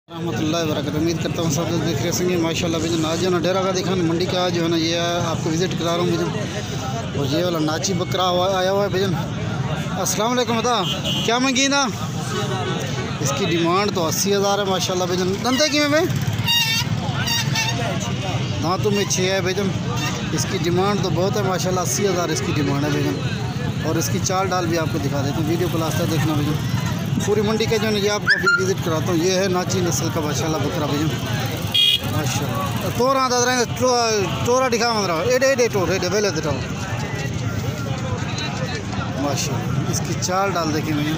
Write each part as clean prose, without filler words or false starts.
रहमतुल्लाहि व बरकातहू। उम्मीद करता हूँ सब लोग देख रहे होंगे माशाल्लाह। भाईजान आज जो है ना डेरा का दिखा मंडी का जो है ना ये आपको विज़िट करा रहा हूँ भाईजान। और ये वाला नाची बकरा आया हुआ है भाईजान। अस्सलाम वालेकुम। बता क्या मंगी ना? इसकी डिमांड तो 80,000 है माशाल्लाह भाईजान। धंधे की में दांतों में 6 है भाईजान। इसकी डिमांड तो बहुत है माशाल्लाह। 80,000 इसकी डिमांड है भाईजान। और इसकी चाल डाल भी आपको दिखा देता हूँ, वीडियो को लास्ट तक देखना भाईजान। पूरी मंडी का जो है ये आपको अभी विज़िट कराता हूँ। ये है नाची नस्ल का माशाल्लाह बकरा भाईजान माशाल्लाह। टोर आता रहेंगे टोरा दिखा मतलब एडे टोर एडे वेले दिखाओ माशाल्लाह। इसकी चाल डाल देखिए भैया।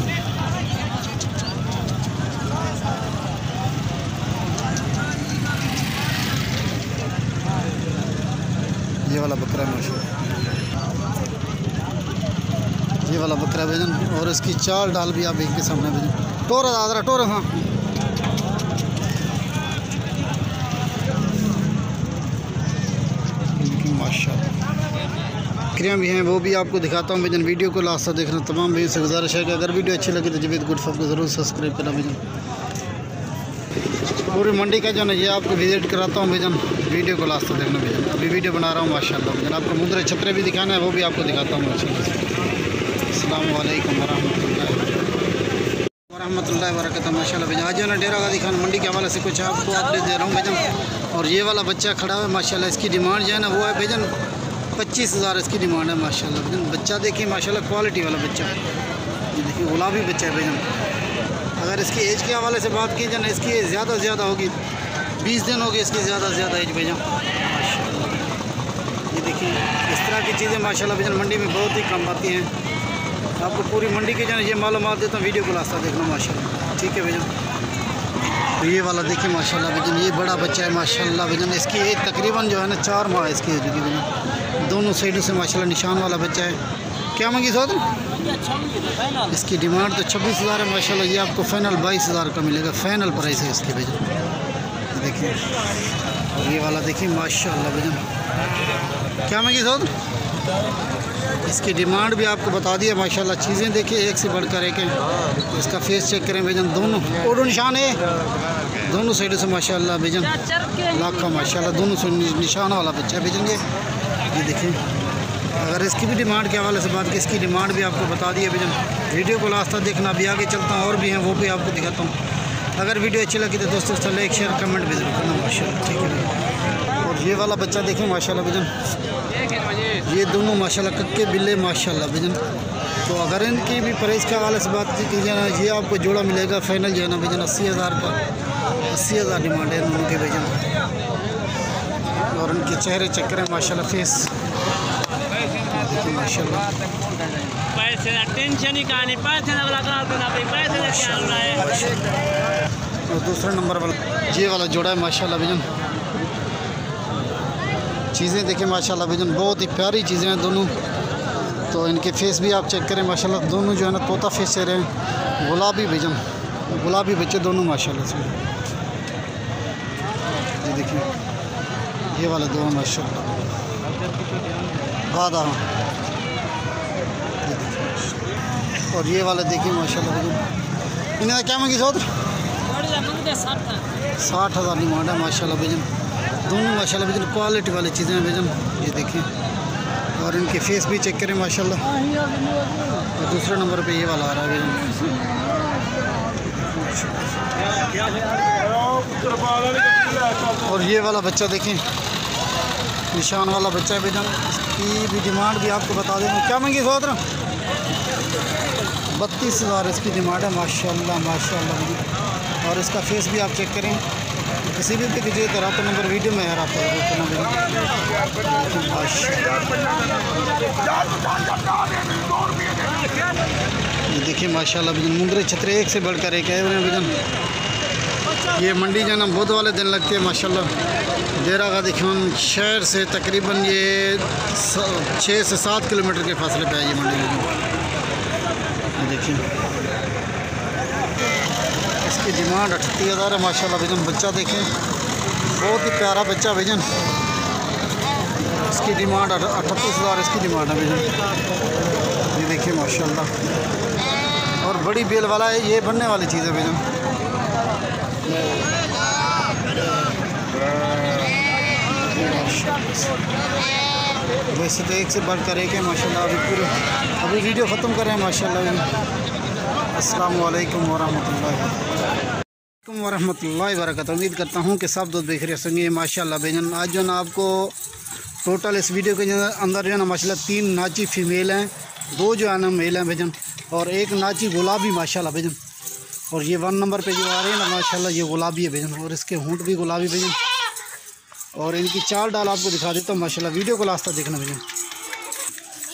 ये वाला बकरा है माशाल्लाह, ये वाला बकरा भाईजान। और इसकी चाल डाल भी आप इनके सामने भाईजान। टोरा दादरा टोरा हाँ माशाल्लाह। बकरियाँ भी हैं वो भी आपको दिखाता हूँ भाईजान। वीडियो को लास्ट तक देखना। तमाम भाई से गुजारिश है कि अगर वीडियो अच्छी लगी तो जवेद गुड फॉर्म को ज़रूर सब्सक्राइब करना भाईजान। पूरी मंडी का जो है ये आपको विज़िट कराता हूँ भाईजान। वीडियो को लास्ट तक देखना भाईजान। अभी वीडियो बना रहा हूँ माशाल्लाह भाईजान। आपको मुंदरे छतरे भी दिखाना है वो भी आपको दिखाता हूँ माशाल्लाह। अस्सलाम वालेकुम वरहमतुल्लाहि वबरकातुहू माशाल्लाह भाईजान। आज जो है ना डेरा का दिखाना मंडी के हवाले से कुछ आपको अपडेट दे रहा हूँ भाईजान। और ये वाला बच्चा खड़ा है माशाल्लाह। इसकी डिमांड जो है ना वो है भाईजान 25,000 इसकी डिमांड है माशाल्लाह भाईजान। बच्चा देखिए माशाल्लाह क्वालिटी वाला बच्चा है। ये देखिए गुलाबी बच्चा है भाईजान। अगर इसकी एज के हवाले से बात की जाए ना इसकी ज़्यादा से ज़्यादा होगी 20 दिन होगी इसकी ज़्यादा से ज़्यादा एज भाईजान माशाल्लाह। ये देखिए इस तरह की चीज़ें माशाल्लाह भाईजान मंडी में बहुत ही कम आती हैं। आपको पूरी मंडी की जो है ये मालूमात देता हूँ, वीडियो को लास्ट तक देखना माशाल्लाह। ठीक है भाईजान। तो ये वाला देखिए माशाल्लाह भाईजान। ये बड़ा बच्चा है माशाल्लाह भाईजान। इसकी एज तकरीबन जो है ना 4 माह इसकी एज होगी भाईजान। दोनों साइडों से माशाल्लाह निशान वाला बच्चा है। क्या मांगी सौद? इसकी डिमांड तो 26,000 है माशाल्लाह। ये आपको फाइनल 22,000 का मिलेगा। फाइनल प्राइस है इसकी भाईजान। देखिए और ये वाला देखिए माशाल्लाह भाईजान। क्या मांगी सौद? इसकी डिमांड भी आपको बता दिया माशाल्लाह। चीज़ें देखिए एक से बढ़कर एक है। इसका फेस चेक करें भाईजान। दोनों ओडो निशान है दोनों साइडों से माशाल्लाह भाईजान। लाख का माशाल्लाह दोनों से निशान वाला बच्चा है भाईजान। ये देखिए अगर इसकी भी डिमांड के हवाले से बात की इसकी डिमांड भी आपको बता दी है भाईजान। वीडियो को लास्ट तक देखना। अभी आगे चलता हूँ और भी हैं वो भी आपको दिखाता हूँ। अगर वीडियो अच्छी लगी तो दोस्तों से लाइक शेयर कमेंट भी जरूर करना माशाल्लाह। ठीक है। और ये वाला बच्चा देखें माशाल्लाह भाईजान। ये दोनों माशाल्लाह कक्के बिल्ले माशाल्लाह भाईजान। तो अगर इनकी भी प्राइस के हवाले से बात की जाए ना ये आपको जोड़ा मिलेगा फाइनल जो है ना भाईजान 80,000 का। 80,000 डिमांड है दोनों के भाईजान। और उनके चेहरे चक्कर है माशाल्लाह फेस देखिए माशाल्लाह। और दूसरा नंबर वाला ये वाला जोड़ा है माशाल्लाह भाईजान। चीज़ें देखें माशाल्लाह भाईजान बहुत ही प्यारी चीज़ें हैं दोनों। तो इनके फेस भी आप चेक करें माशाल्लाह। दोनों जो है ना तोता फेस से रहे हैं गुलाबी भाईजान। गुलाबी बच्चे दोनों माशाल्लाह से। ये देखिए ये वाले दो माशाल्लाह आधा। और ये वाले देखिए माशाल्लाह भाईजान। इन्हें क्या मांगी सौद? 60,000 डिमांड है माशाल्लाह भाईजान। दोनों माशाल्लाह भाईजान क्वालिटी वाली चीज़ें हैं भाईजान। ये देखिए और इनके फेस भी चेक करें माशाल्लाह। और दूसरे नंबर पे ये वाला आ रहा है भाईजान। और ये वाला बच्चा देखें निशान वाला बच्चा है भाईजान। इसकी भी डिमांड भी आपको बता दें। क्या मांगी सौद? 32,000 इसकी डिमांड है माशाल्लाह माशाल्लाह भाईजान। और इसका फेस भी आप चेक करें किसी भी कीजिए तो रब्ता नंबर वीडियो में है आपको ये देखिए माशाल्लाह भाईजान। मुंदरे छतरे एक से बढ़कर एक है भाईजान। ये मंडी जो है ना बुध वाले दिन लगती है माशाल्लाह। डेरा का दिखान शहर से तकरीबन ये 6 से 7 किलोमीटर के फासले पे है ये मंडी। देखिए इसकी डिमांड 38,000 है माशाल्लाह भाईजान। बच्चा देखें बहुत ही प्यारा बच्चा भाईजान। इसकी डिमांड 38,000 इसकी डिमांड है भाईजान। ये देखिए माशाल्लाह। और बड़ी बेल वाला है, ये बनने वाली चीज़ है भैया। माशाल्लाह। वैसे तो एक से बढ़कर एक है माशाल्लाह। अभी वीडियो ख़त्म कर रहे हैं माशाल्लाह। अस्सलामु अलैकुम वरहमतुल्लाहि वबरकातुहू। उम्मीद करता हूँ कि सब दोस्त बेखैरियत होंगे माशाल्लाह। भाईजान आज जो ना आपको टोटल इस वीडियो के अंदर जो है ना माशाल्लाह 3 नाची फीमेल हैं, 2 जो है ना मेल हैं भाईजान, और एक नाची गुलाबी माशाल्लाह भाईजान। और ये 1 नंबर पे जो आ रहे हैं ना माशाल्लाह ये गुलाबी है भाईजान, और इसके होंठ भी गुलाबी भाईजान। और इनकी चाल डाल आपको दिखा देता हूँ माशाल्लाह। वीडियो को लास्ट तक देखना भाईजान।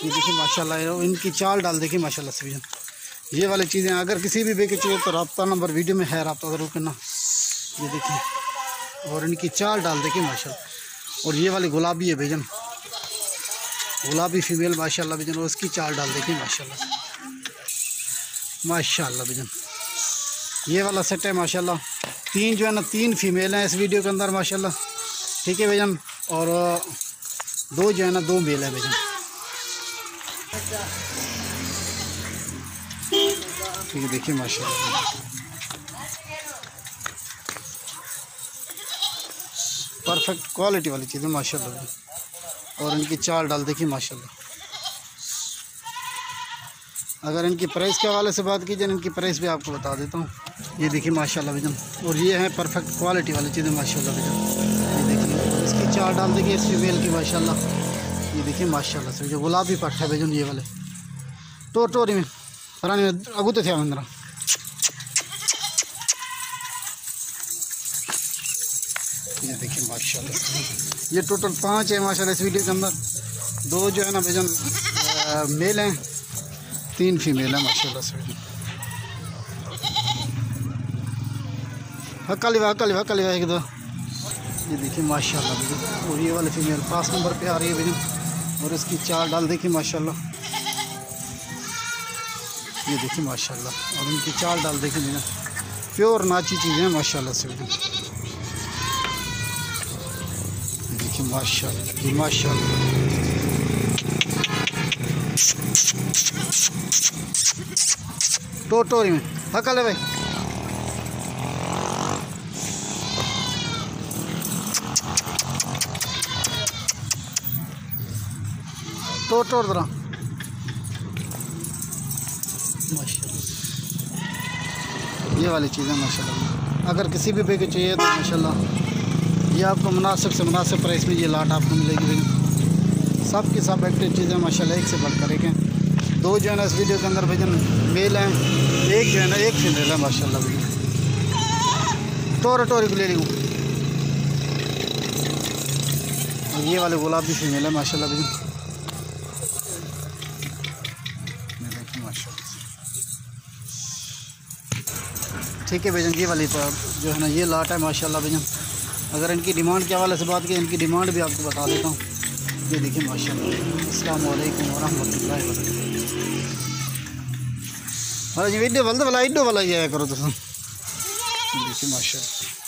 ये देखिए माशाल्लाह इनकी चाल डाल देखिए माशाल्लाह से भाईजान। ये वाली चीज़ें अगर किसी भी बेके चाहिए तो रब्ता नंबर वीडियो में है, रब्ता ज़रूर करना। ये देखिए, और इनकी चाल डाल देखिए माशाल्लाह। और ये वाली गुलाबी है भाईजान, गुलाबी फीमेल माशाल्लाह भाईजान। और उसकी चाल डाल देखिए माशाल्लाह माशाल्लाह भाईजान। ये वाला सेट है माशाल्लाह। 3 जो है ना 3 फीमेल हैं इस वीडियो के अंदर माशाल्लाह, ठीक है भाईजान। और 2 जो है ना 2 मेल है भाईजान, ठीक है। देखिए माशाल्लाह परफेक्ट क्वालिटी वाली चीज़ है माशाल्लाह। और इनकी चाल डाल देखिए माशाल्लाह। अगर इनकी प्राइस के हवाले से बात की जाए, इनकी प्राइस भी आपको बता देता हूँ। ये देखिए माशाल्लाह भाईजान। और ये है परफेक्ट क्वालिटी वाली चीज़ें माशाल्लाह भाईजान। ये देखिए इसकी चाल डाल देखिए इस फीमेल की माशाल्लाह। ये देखिए माशाल्लाह से जो गुलाबी पट्ट है भाईजान, ये वाले टोरी में पुरानी में अगू तो थे अंदर। ये देखिए माशाल्लाह ये टोटल 5 है माशाल्लाह इस वीडियो के अंदर। 2 जो है ना भाईजान मेल हैं, 3 फीमेल हैं माशाल्लाह से। हकाली एक दो। ये देखिए माशाल्लाह भाईजान। और ये वाले फीमेल 5 नंबर पे आ रही है भाईजान। और इसकी चाल डाल देखिए माशाल्लाह। ये देखिए माशाल्लाह। और इनकी चाल डाल देखिए भाईजान, प्योर नाची चीज़ें हैं माशाल्लाह से भाईजान। देखिए माशाल्लाह ये माशाल्लाह। टोरी में हकल है भाई। टोर तरह माशाल्लाह। ये वाली चीज़ें माशाल्लाह। अगर किसी भी बेके चाहिए तो माशाल्लाह ये आपको मुनासिब से मुनासिब प्राइस में ये लाट आपको मिलेगी भाई। सब की सब एक्टिव चीज़ें माशाल्लाह, एक से बढ़कर एक हैं। 2 जो है ना इस वीडियो के अंदर भाईजान मेल हैं, 1 जो है ना 1 फीमेल है माशाल्लाह भाई। टोरी को ले ली। और ये वाले गुलाबी फीमेल है माशाल्लाह भाईजान। ठीक है भाईजान। ये वाली जो है ना ये लाट है माशाल्लाह भाईजान। अगर इनकी डिमांड के हवाले से बात की, इनकी डिमांड भी आपको बता देता हूँ। ये देखिए माशाल्लाह। अस्सलामु अलैकुम वरहमतुल्लाहि वबरकातुहू। वीडियो वाला इडो वाला ये करो तो देखिए माशाल्लाह।